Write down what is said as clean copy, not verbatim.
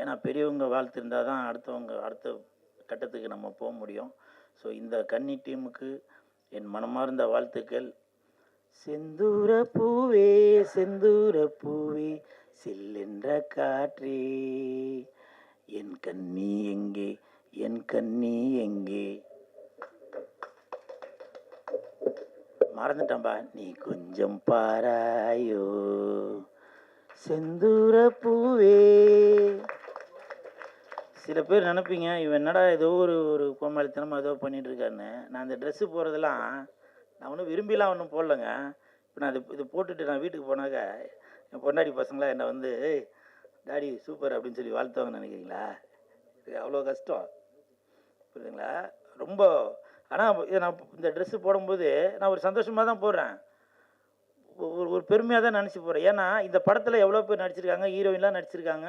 ஏன்னா பெரியவங்க வாழ்த்து இருந்தால் தான் அடுத்த கட்டத்துக்கு நம்ம போக முடியும். ஸோ இந்த கன்னி டீமுக்கு என் மனமார்ந்த வாழ்த்துக்கள். செந்தூர பூவே செந்தூர பூவே சில்லென்ற காற்றே என் கன்னி எங்கே என் கன்னி எங்கே. மறந்துட்டம்பா. நீ கொஞ்சம் பாராயோ செந்தூர பூவே. சில பேர் நினைப்பீங்க இவன் என்னடா ஏதோ ஒரு கோமாளித்தனமாக ஏதோ பண்ணிட்டு இருக்காருன்னு. நான் அந்த ட்ரெஸ்ஸு போடுறதெல்லாம் நான் ஒன்றும் விரும்பிலாம் ஒன்றும் போடலைங்க. இப்போ நான் இது போட்டுட்டு நான் வீட்டுக்கு போனாக்க என் பொண்டாடி பசங்களாம் என்னை வந்து ஏய் டாடி சூப்பர் அப்படின்னு சொல்லி வாழ்த்துவாங்கன்னு நினைக்கிறீங்களா? இது அவ்வளோ கஷ்டம், புரியுதுங்களா? ரொம்ப. ஆனால் நான் இந்த ட்ரெஸ்ஸு போடும்போது நான் ஒரு சந்தோஷமாக தான் போடுறேன், ஒரு பெருமையாக தான் நினச்சி போகிறேன். ஏன்னா இந்த படத்தில் எவ்வளோ பேர் நடிச்சிருக்காங்க, ஹீரோயின்லாம் நடிச்சிருக்காங்க.